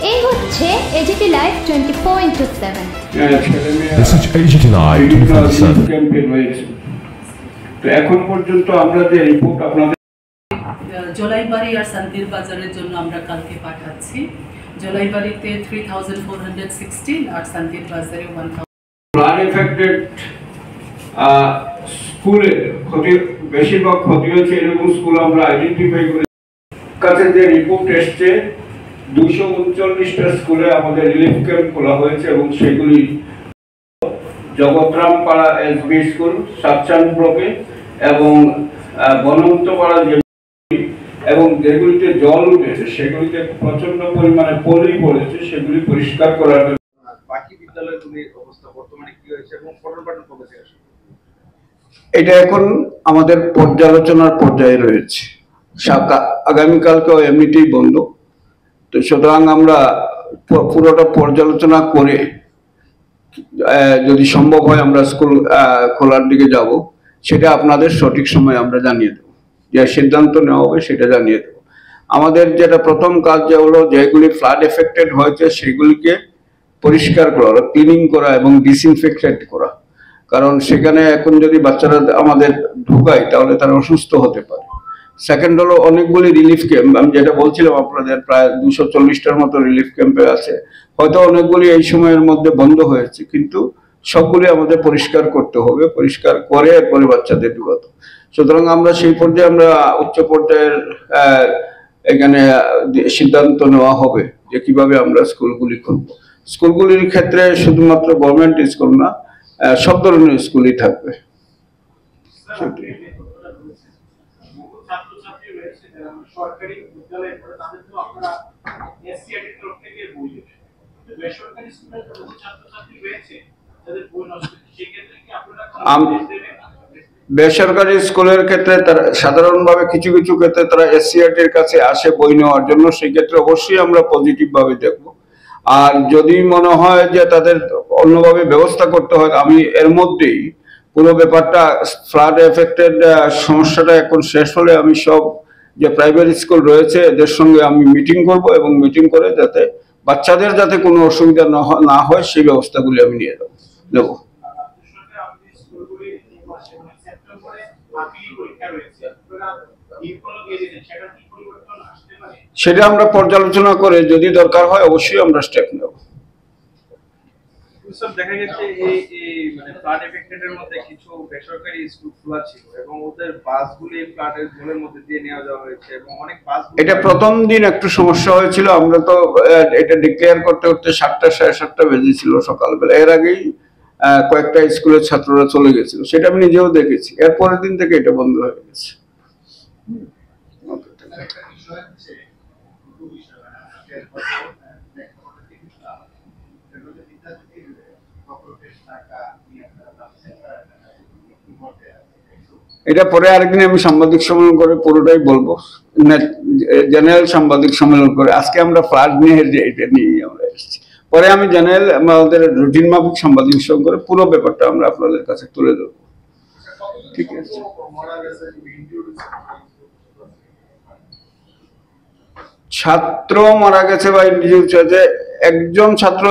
এই হচ্ছে AGT live 24/7। This is AGT Live 24/7। তো এখন পর্যন্ত আমরা যে রিপোর্ট আপনাদের জলাইবাড়ি আর শান্তির বাজারের জন্য আমরা কালকে পাঠাচ্ছি। জলাইবাড়িতে 3416 আর শান্তির বাজারে 1000। ফ্লাড এফেক্টেড স্কুলে ক্ষতি বেশিরভাগ ক্ষতি হয়েছে এরকম স্কুল আমরা আইডেন্টিফাই করে কাছে যে রিপোর্ট এসছে 239টা স্কুলে আমাদের রিলিফ ক্যাম্প খোলা হয়েছে এবং সেগুলি জগৎরামপাড়া এসবি স্কুল, সাতচান ব্লকে এবং বনন্তপাড়া এবং যেগুলিতে জল উঠেছে সেগুলিতে প্রচন্ড পরিমাণে পলি পড়েছে, সেগুলি পরিষ্কার করার জন্য। বাকি বিদ্যালয়গুলির অবস্থা বর্তমানে কি হয়েছে এবং পঠন পাঠন কবে থেকে শুরু? এটা এখন আমাদের পর্যালোচনার পর্যায়ে রয়েছে। আগামীকালকেও এমনিতেই বন্ধ, তো সুতরাং আমরা পুরোটা পর্যালোচনা করে যদি সম্ভব হয় আমরা স্কুল খোলার দিকে যাব, সেটা আপনাদের সঠিক সময় আমরা জানিয়ে দেবো। যে সিদ্ধান্ত নেওয়া হবে সেটা জানিয়ে দেবো। আমাদের যেটা প্রথম কাজ যে হলো, যেগুলি ফ্লাড এফেক্টেড হয়েছে সেগুলিকে পরিষ্কার করা, ক্লিনিং করা এবং ডিসইনফেক্টেড করা। কারণ সেখানে এখন যদি বাচ্চারা আমাদের ঢুকায় তাহলে তারা অসুস্থ হতে পারে। সেকেন্ড হলো অনেকগুলি রিলিফ ক্যাম্প, আমি যেটা বলছিলাম আপনাদের প্রায় 240টার মতো রিলিফ ক্যাম্পে আছে, হয়তো অনেকগুলি এই সময়ের মধ্যে বন্ধ হয়েছে, কিন্তু সবগুলি আমাদের পরিষ্কার করতে হবে, পরিষ্কার করে এরপরে বাচ্চাদের ঢুকাতে। সুতরাং আমরা সেই পর্যায়ে আমরা উচ্চ পর্যায়ের এখানে সিদ্ধান্ত নেওয়া হবে যে কিভাবে আমরা স্কুলগুলি খুলব। স্কুলগুলির ক্ষেত্রে শুধুমাত্র গভর্নমেন্ট স্কুল না, সব ধরনের স্কুলই থাকবে। বেসরকারি স্কুলের ক্ষেত্রে তারা সাধারণভাবে কিছু কিছু ক্ষেত্রে তারা এসসিআরটির কাছে আসে বই নেওয়ার জন্য, সেই ক্ষেত্রে অবশ্যই আমরা পজিটিভ ভাবে দেখব। আর যদি মনে হয় যে তাদের অন্যভাবে ব্যবস্থা করতে হয়, আমি এর মধ্যেই পুরো ব্যাপারটা ফ্লাড এফেক্টেড সমস্যাটা এখন শেষ হলে আমি সব যে প্রাইভেট স্কুল রয়েছে এদের সঙ্গে আমি মিটিং করব এবং মিটিং করে যাতে বাচ্চাদের যাতে কোনো অসুবিধা না হয় সেই ব্যবস্থাগুলি আমি নিয়ে দেবো। সেটা আমরা পর্যালোচনা করে যদি দরকার হয় অবশ্যই আমরা স্টেপ নেব। দেখা গেছে এই মানে ফ্লাড এফেক্টেড এর মধ্যে কিছু বেসরকারি স্কুল খোলা ছিল এবং ওদের বাসগুলি ফ্লাডের জলের মধ্যে দিয়ে নিয়ে যাওয়া হয়েছে এবং অনেক বাস, এটা প্রথম দিন একটু সমস্যা হয়েছিল। আমরা তো এটা ডিক্লেয়ার করতে করতে 7টা সাড়ে 7টা বেজেছিল সকালবেলা। এর আগেই কয়েকটা স্কুলের ছাত্ররা চলে গেছিল, সেটা আমি নিজেও দেখেছি। এর পরের দিন থেকে এটা বন্ধ হয়ে গেছে। এটা পরে আরেকদিন আমি সাংবাদিক সম্মেলন করে পুরোটাই বলবো, জেনারেল সাংবাদিক সম্মেলন করে। আজকে আমরা ফ্লাড নিয়ে এটা নিয়ে আমরা এসেছি, পরে আমি জেনারেল আমাদের রুটিন মাফিক সাংবাদিক সম্মেলন করে পুরো ব্যাপারটা আমরা আপনাদের কাছে তুলে দেবো। ঠিক আছে। ছাত্র মারা গেছে বা ইনজিউর্ড হয়েছে, একজন ছাত্র,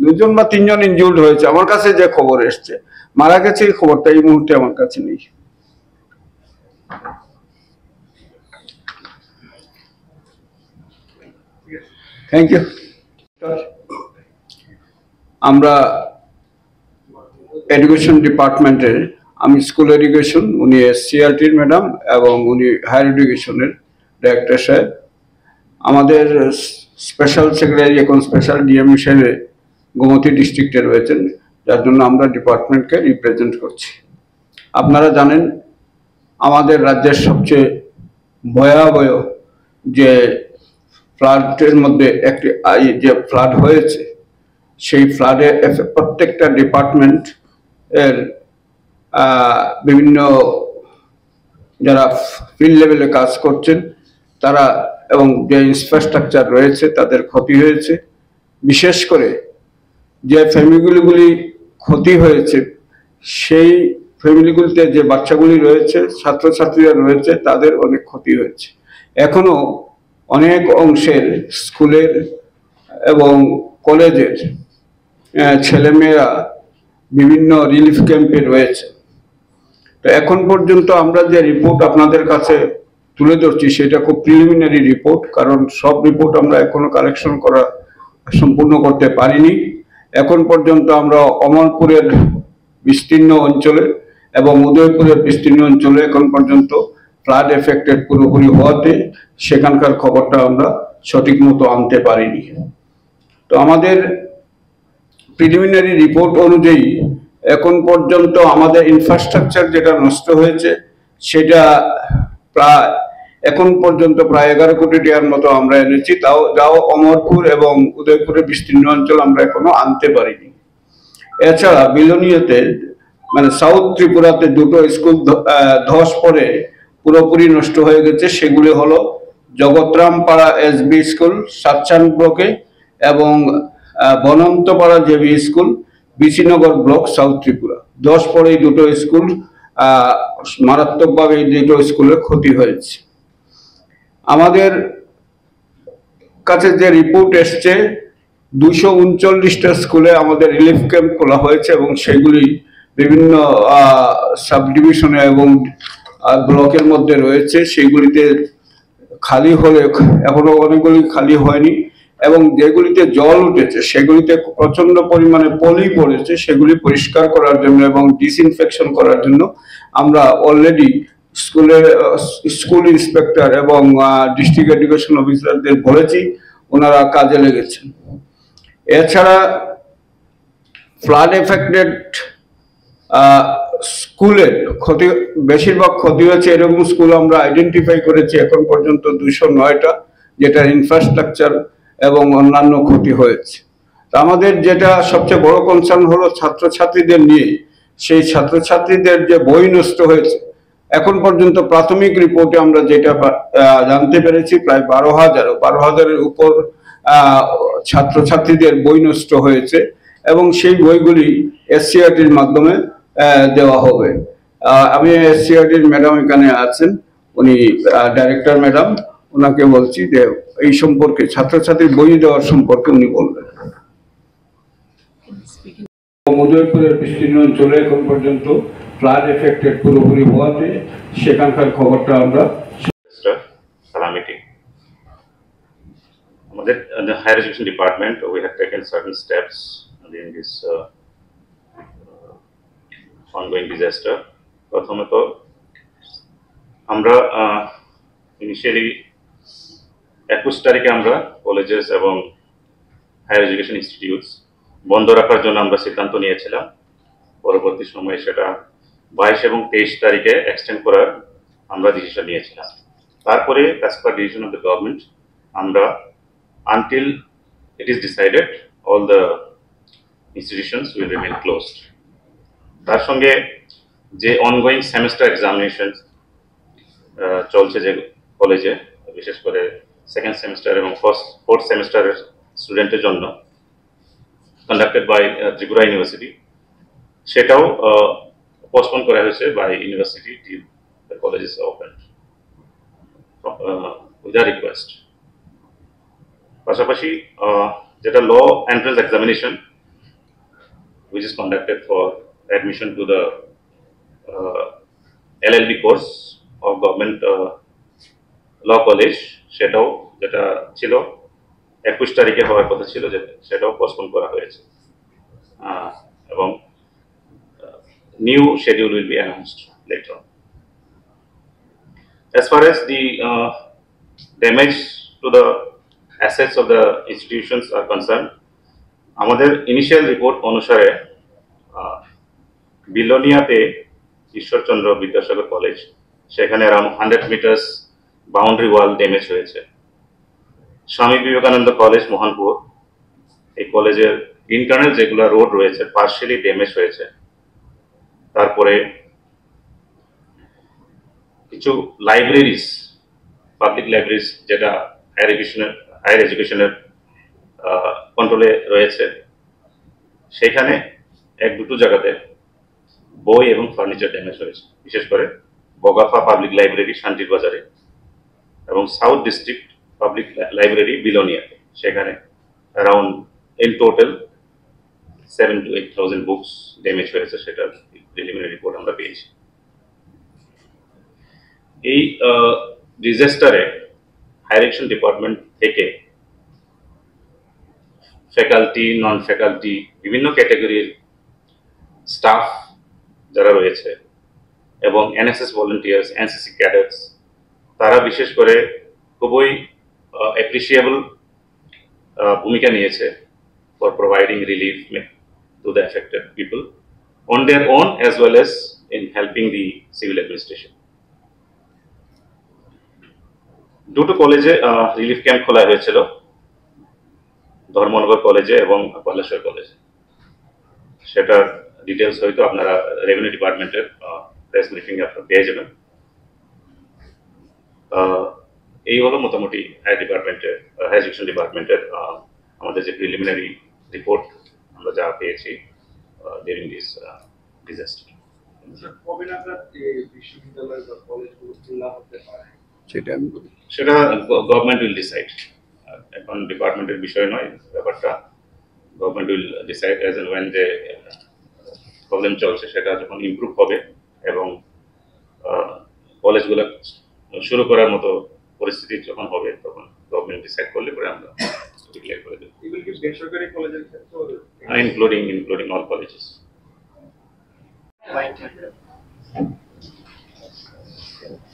2জন বা 3জন ইনজিউর্ড হয়েছে। আমার কাছে যে খবর এসছে, মারা গেছে এই খবরটা এই মুহূর্তে আমার কাছে নেই। Thank you. আমরা এডুকেশন ডিপার্টমেন্টের, আমি স্কুল এডুকেশন, উনি এসসিআরটির ম্যাডাম এবং উনি হায়ার এডুকেশনের ডাইরেক্টর সাহেব, আমাদের স্পেশাল সেক্রেটারি এখন স্পেশাল ডিএম হিসেবে গোমতী ডিস্ট্রিক্টে রয়েছেন, যার জন্য আমরা ডিপার্টমেন্টকে রিপ্রেজেন্ট করছি। আপনারা জানেন আমাদের রাজ্যের সবচেয়ে ভয়াবহ যে ফ্লাডের মধ্যে একটি যে ফ্লাড হয়েছে, সেই ফ্লাডে প্রত্যেকটা ডিপার্টমেন্ট এর বিভিন্ন যারা ফিল্ড লেভেলে কাজ করছেন তারা এবং যে ইনফ্রাস্ট্রাকচার রয়েছে তাদের ক্ষতি হয়েছে। বিশেষ করে যে ফ্যামিলিগুলি ক্ষতি হয়েছে সেই ফ্যামিলিগুলিতে যে বাচ্চাগুলি রয়েছে, ছাত্রছাত্রীরা রয়েছে, তাদের অনেক ক্ষতি হয়েছে। এখনো অনেক অংশের স্কুলের এবং কলেজের ছেলেমেয়েরা বিভিন্ন রিলিফ ক্যাম্পে রয়েছে। তো এখন পর্যন্ত আমরা যে রিপোর্ট আপনাদের কাছে তুলে ধরছি সেটা খুব প্রিলিমিনারি রিপোর্ট, কারণ সব রিপোর্ট আমরা এখনো কালেকশন করা সম্পূর্ণ করতে পারিনি। এখন পর্যন্ত আমরা অমরপুরের বিস্তীর্ণ অঞ্চলে এবং উদয়পুরের বিস্তীর্ণ অঞ্চলে এখন পর্যন্ত ফ্লাড এফেক্টেড পুরোপুরি হওয়াতে সেখানকার খবরটা আমরা সঠিক মতো আনতে পারিনি। তো আমাদের প্রিলিমিনারি রিপোর্ট অনুযায়ী এখন পর্যন্ত আমাদের ইনফ্রাস্ট্রাকচার যেটা নষ্ট হয়েছে সেটা প্রায় এখন পর্যন্ত প্রায় 11 কোটি টাকার মতো আমরা এনেছি, যাও অমরপুর এবং উদয়পুরের বিস্তীর্ণ অঞ্চল আমরা এখনো আনতে পারিনি। এছাড়া বিলোনিয়াতে মানে সাউথ ত্রিপুরাতে দুটো স্কুল ধস পড়ে পুরোপুরি নষ্ট হয়ে গেছে। সেগুলি হলো জগৎরামপাড়া এসবি স্কুল সাতচান ব্লকে এবং Banantapara JB school Bishinagar block south Tripura. ধস পড়ে এই দুটো স্কুল মারাত্মকভাবে এই দুটো স্কুলের ক্ষতি হয়েছে। আমাদের কাছে যে রিপোর্ট এসছে 239টা স্কুলে আমাদের রিলিফ ক্যাম্প খোলা হয়েছে এবং সেগুলি বিভিন্ন সাব ডিভিশনে এবং ব্লকের মধ্যে রয়েছে। সেগুলিতে খালি হলে এখনো অনেকগুলি খালি হয়নি এবং যেগুলিতে জল উঠেছে সেগুলিতে প্রচন্ড পরিমাণে পলি পড়েছে, সেগুলি পরিষ্কার করার জন্য এবং ডিসইনফেকশন করার জন্য আমরা অলরেডি স্কুল ইন্সপেক্টর এবং ডিস্ট্রিক্ট এডুকেশন অফিসারদের বলেছি, ওনারা কাজে লেগেছেন। এছাড়া ফ্লাড এফেক্টেড স্কুলের ক্ষতি বেশিরভাগ ক্ষতি হয়েছে এরকম স্কুল আমরা আইডেন্টিফাই করেছি এখন পর্যন্ত 209টা, যেটার ইনফ্রাস্ট্রাকচার এবং অন্যান্য ক্ষতি হয়েছে। তা আমাদের যেটা সবচেয়ে বড় কনসার্ন হলো ছাত্রছাত্রীদের নিয়ে। সেই ছাত্রছাত্রীদের যে বই নষ্ট হয়েছে এখন পর্যন্ত প্রাথমিক রিপোর্টে আমরা যেটা জানতে পেরেছি প্রায় 12,000-এর উপর ছাত্রছাত্রীদের বই নষ্ট হয়েছে এবং সেই বইগুলি এসসিআরটির মাধ্যমে দেওয়া হবে। আমি এসসিআরটির ম্যাডাম এখানে আছেন, উনি ডাইরেক্টর ম্যাডাম, ওনাকে বলছি যে এই সম্পর্কে ছাত্রছাত্রীর বই দেওয়ার সম্পর্কে উনি বলবেন। উদয়পুরের বিস্তীর্ণ অঞ্চলে এখন পর্যন্ত ফ্লাড এফেক্টেড পুরোপুরি হওয়াতে সেখানকার খবরটা আমরা calamity. In the higher education department, we have taken certain steps during this ongoing disaster. প্রথমত আমরা ইনিশিয়ালি 21 তারিখে আমরা কলেজেস এবং হায়ার এডুকেশন ইনস্টিটিউটস বন্ধ রাখার জন্য আমরা সিদ্ধান্ত নিয়েছিলাম। পরবর্তী সময়ে সেটা 22 এবং 23 তারিখে এক্সটেন্ড করার আমরা ডিসিশন নিয়েছিলাম। তারপরে as per decision of the government আমরা until it is decided all the institutions will remain closed. তার সঙ্গে যে ongoing semester examination চলছে যে কলেজে, বিশেষ করে সেকেন্ড সেমিস্টার এবং ফোর্থ সেমিস্টারের স্টুডেন্টের জন্য conducted by Tripura University, সেটাও পোস্টপোন করা হয়েছে by university till the college is opened with a request. পাশাপাশি যেটা law entrance examination which is conducted for admission to the LLB course of government law college, সেটাও যেটা ছিল 21 তারিখে হওয়ার কথা ছিল, সেটাও পোস্টপোন করা হয়েছে এবং new schedule will be announced later on. As far as the damage to the assets of the institutions are concerned, আমাদের ইনিশিয়াল রিপোর্ট অনুসারে বিলোনিয়াতে ঈশ্বরচন্দ্র বিদ্যাসাগর কলেজ, সেখানে around 100 meters boundary wall damage হয়েছে। স্বামী বিবেকানন্দ কলেজ মোহনপুর, এই কলেজের ইন্টারনাল যেগুলো রোড রয়েছে partially damage হয়েছে। তারপরে কিছু লাইব্রেরিজ, পাবলিক লাইব্রেরিজ যেটা হায়ার এডুকেশনের কন্ট্রোলে রয়েছে, সেখানে এক দুটো জায়গাতে বই এবং ফার্নিচার ড্যামেজ হয়েছে, বিশেষ করে বগাফা পাবলিক লাইব্রেরি শান্তির বাজারে এবং সাউথ ডিস্ট্রিক্ট পাবলিক লাইব্রেরি বিলোনিয়াতে, সেখানে around in total 7 to 8,000 books damage হয়েছে, সেটার প্রিলিমিনারি রিপোর্ট আমরা পেয়েছি। এই ডিজাস্টারে হায়ার এডুকেশন ডিপার্টমেন্ট থেকে ফ্যাকাল্টি, নন ফ্যাকাল্টি, বিভিন্ন ক্যাটাগরির স্টাফ যারা রয়েছে এবং এনএসএস ভলান্টিয়ার্স, এনসিসি ক্যাডেটস, তারা বিশেষ করে খুবই অ্যাপ্রিসিয়েবল ভূমিকা নিয়েছে for providing relief to the affected people on their own as well as in helping the civil administration. দুটো কলেজে রিলিফ ক্যাম্প খোলা হয়েছিল, ধর্মনগর কলেজে এবং পলাশের কলেজে। সেটার ডিটেলস হয়তো আপনারা রেভিনিউ ডিপার্টমেন্টের প্রেস ব্রিফিং আপনারা পেয়ে যাবেন। এই হলো মোটামুটি হায়ার ডিপার্টমেন্টের, হায়ার এডুকেশন ডিপার্টমেন্টের আমাদের যে প্রিলিমিনারি রিপোর্ট আমরা যা পেয়েছি ডিউরিং দিস ডিজাস্টার। কবে নাগাদ বিশ্ববিদ্যালয় বা কলেজগুলো খোলা হতে পারে সেটা গভর্নমেন্ট উইল ডিসাইড, এখন ডিপার্টমেন্টের বিষয় নয় ব্যাপারটা। Government will decide as and when যে প্রবলেম চলছে সেটা যখন ইমপ্রুভ হবে এবং কলেজগুলো শুরু করার মতো পরিস্থিতি যখন হবে তখন গভর্নমেন্ট ডিসাইড করলে পরে আমরা ডিক্লেয়ার করে দেব। এগুলো কি বেসরকারি কলেজের ক্ষেত্রে including all colleges.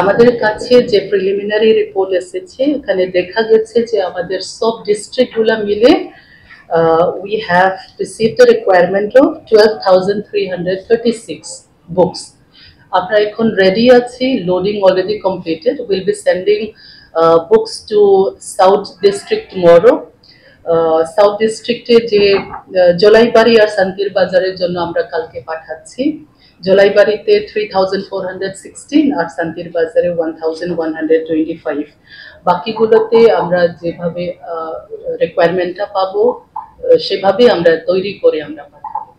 আমাদের কাছে যে প্রিলিমিনারি রিপোর্ট এসেছে এখানে দেখা গেছে যে আমাদের সব ডিস্ট্রিক্টগুলো মিলে we have received a requirement of 12,336 books. আমরা এখন রেডি আছি, loading already completed, will be sending books to South District tomorrow. South ডিস্ট্রিক্টে যে জলাইবাড়ি আর শান্তির বাজারের জন্য আমরা কালকে পাঠাচ্ছি। জলাইবাড়িতে 3,416 আর শান্তির বাজারে 1,125। বাকিগুলোতে আমরা যেভাবে রিকোয়ারমেন্টটা পাবো সেভাবে আমরা তৈরি করে আমরা পাঠাবো।